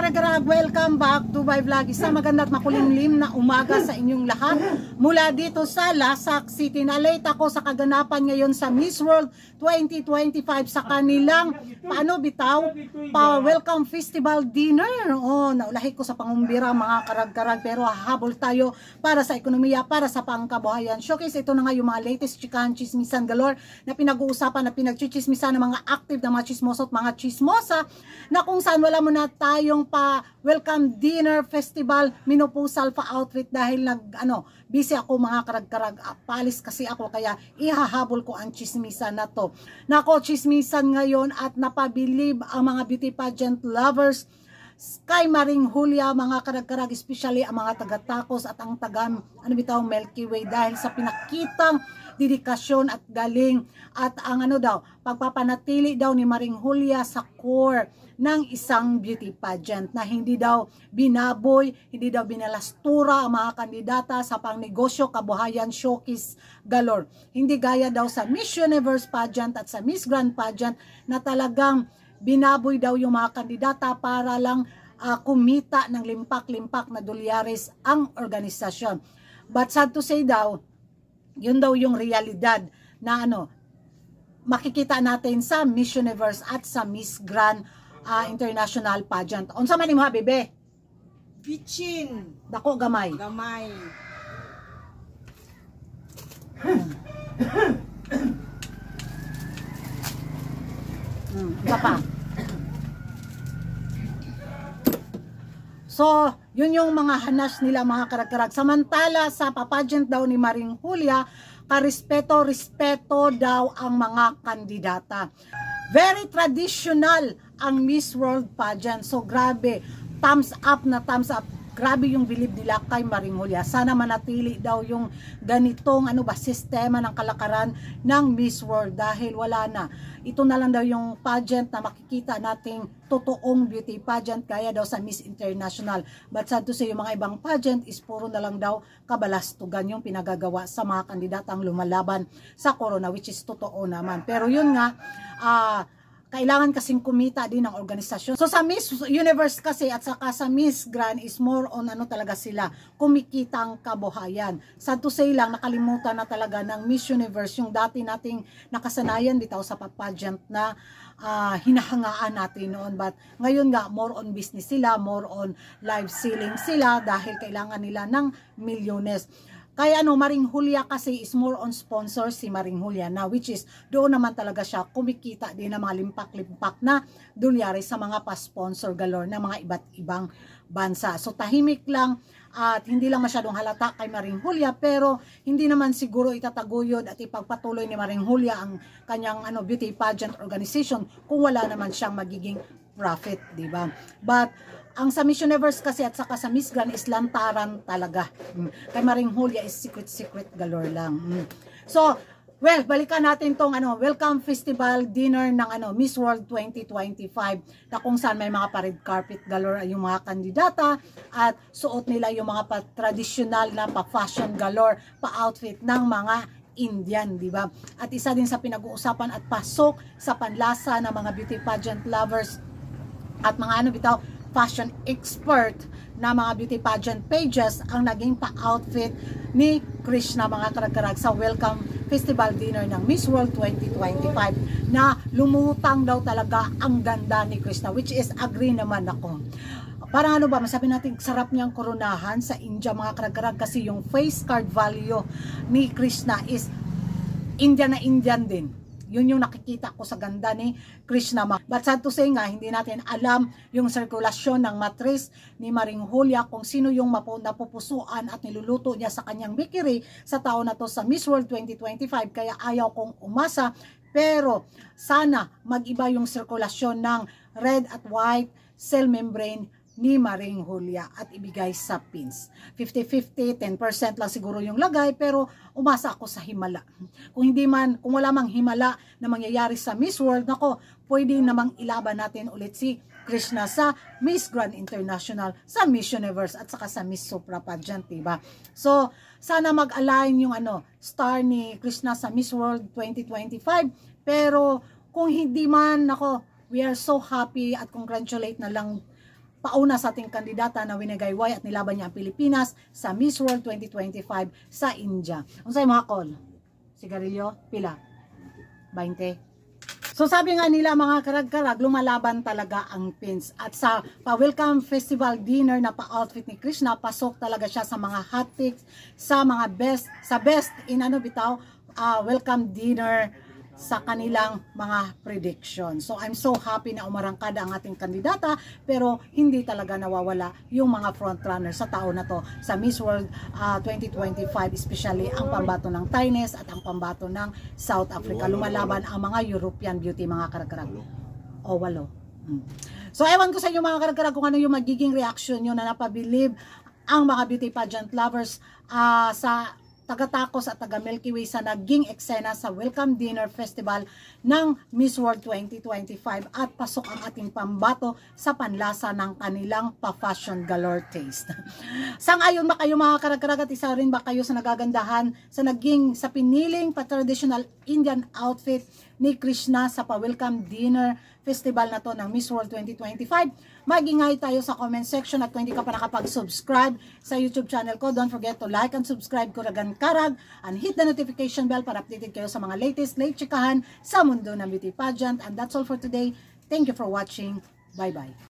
karag-karag, welcome back to my vlog. Isang maganda at makulimlim na umaga sa inyong lahat. Mula dito sa Lasak City. Na-late ako sa kaganapan ngayon sa Miss World 2025 sa kanilang welcome festival dinner. Naulahi ko sa pangumbira mga karag-karag, pero habol tayo para sa ekonomiya, para sa pangkabuhayan. Showcase ito na nga yung mga latest chikahan, chismisan galore na pinag-uusapan, na pinagchichismisan ng mga active na mga chismoso at mga chismosa, na kung saan wala mo na tayong pa welcome dinner festival minupusal pa outfit dahil busy ako mga karag-karag. Palis kasi ako, kaya ihahabol ko ang chismisan na to. Nako, chismisan ngayon at napabilib ang mga beauty pageant lovers kay Maring Julia mga karag-karag, especially ang mga taga-Tacos at ang taga Milky Way, dahil sa pinakitang dedikasyon at galing at ang pagpapanatili daw ni Maring Julia sa core ng isang beauty pageant, na hindi daw binaboy, hindi daw binalastura ang mga kandidata sa pangnegosyo, kabuhayan, showcase galore. Hindi gaya daw sa Miss Universe pageant at sa Miss Grand pageant na talagang binaboy daw yung mga kandidata para lang kumita ng limpak-limpak na dolyares ang organisasyon. But sad to say daw, yun daw yung realidad na makikita natin sa Miss Universe at sa Miss Grand International pageant. Unsa man imong bebe? Bitchin. Dako gamay. Gamay. Isa pa. So, yun yung mga hanas nila mga karag-karag. Samantala sa pageant daw ni Maring Julia, karespeto daw ang mga kandidata. Very traditional ang Miss World pageant. So grabe, thumbs up na thumbs up. Grabe yung bilib nila kay Maring Julia. Sana manatili daw yung ganitong sistema ng kalakaran ng Miss World, dahil wala na. Ito na lang daw yung pageant na makikita nating totoong beauty pageant kaya daw sa Miss International. But sad to say, yung mga ibang pageant is puro na lang daw kabalastugan yung pinagagawa sa mga kandidatang lumalaban sa corona, which is totoo naman. Pero yun nga, kailangan kasing kumita din ng organisasyon. So sa Miss Universe kasi at saka sa Miss Grand is more on talaga sila, kumikitang kabuhayan. Sad to say lang, nakalimutan na talaga ng Miss Universe yung dati nating nakasanayan dito sa pageant na hinahangaan natin noon. But ngayon nga, more on business sila, more on live selling sila dahil kailangan nila ng milyones. Kaya Maring Julia kasi is more on sponsor si Maring Julia na, which is doon naman talaga siya kumikita din ng mga limpak-limpak na dolyari sa mga pa-sponsor galore ng mga iba't ibang bansa. So tahimik lang at hindi lang masyadong halata kay Maring Julia, pero hindi naman siguro itataguyod at ipagpatuloy ni Maring Julia ang kanyang beauty pageant organization kung wala naman siyang magiging profit, di ba? But ang sa Miss Universe kasi at saka sa Miss Grand is lantaran talaga. Kay Maring Julia is secret galore lang. So, well, balikan natin tong welcome festival dinner ng Miss World 2025, na kung saan may mga pa-red carpet galore yung mga kandidata at suot nila yung mga pa-traditional na pa-fashion galore, pa-outfit ng mga Indian, di ba? At isa din sa pinag-uusapan at pasok sa panlasa ng mga beauty pageant lovers at mga fashion expert na mga beauty pageant pages ang naging pa-outfit ni Krishna mga karag-karag sa welcome festival dinner ng Miss World 2025, na lumutang daw talaga ang ganda ni Krishna, which is agree naman ako. Parang masabi natin sarap niyang koronahan sa India mga karag-karag, kasi yung face card value ni Krishna is Indian na Indian din. Yun yung nakikita ko sa ganda ni Krishna. But sad to say nga, hindi natin alam yung sirkulasyon ng matris ni Maring Julia, kung sino yung napupusuan at niluluto niya sa kanyang bikiri sa taon na to sa Miss World 2025. Kaya ayaw kong umasa, pero sana mag-iba yung sirkulasyon ng red at white cell membrane ni Maring Julia at ibigay sa pins. 50-50, 10% lang siguro yung lagay, pero umasa ako sa himala. Kung wala mang himala na mangyayari sa Miss World, nako, pwede namang ilaban natin ulit si Krishna sa Miss Grand International, sa Miss Universe at saka sa Miss Supra pageant, diba? So, sana mag-align yung star ni Krishna sa Miss World 2025, pero kung hindi man, nako, we are so happy at congratulate na lang pauna sa ating kandidata na winagayway at nilaban niya ang Pilipinas sa Miss World 2025 sa India. Unsay mga call? Sigarilyo? Pila? 20? So sabi nga nila mga karag-karag, lumalaban talaga ang pins. At sa pa-welcome festival dinner na pa-outfit ni Krishna, pasok talaga siya sa mga hot picks, sa mga best in welcome dinner sa kanilang mga prediction. So I'm so happy na umarangkada ang ating kandidata, pero hindi talaga nawawala yung mga frontrunner sa taon na to sa Miss World 2025, especially ang pambato ng Thailand at ang pambato ng South Africa. Lumalaban ang mga European beauty, mga karag-karag. O, 8. So ewan ko sa inyo mga karag-karag kung ano yung magiging reaction nyo na napabilib ang mga beauty pageant lovers sa taga-Tacos at taga-Milky Way sa naging eksena sa Welcome Dinner Festival ng Miss World 2025 at pasok ang ating pambato sa panlasa ng kanilang pa-fashion galore taste. Sang-ayon ba kayo mga karag-karag at isa rin ba kayo sa nagagandahan sa piniling pa-traditional Indian outfit ni Krishna sa pa-Welcome Dinner Festival na to ng Miss World 2025? Mag-ingay tayo sa comment section at kung hindi ka pa nakapag-subscribe sa YouTube channel ko, don't forget to like and subscribe Kuragan Karag and hit the notification bell para updated kayo sa mga latest late chikahan sa mundo ng beauty pageant. And that's all for today. Thank you for watching. Bye-bye.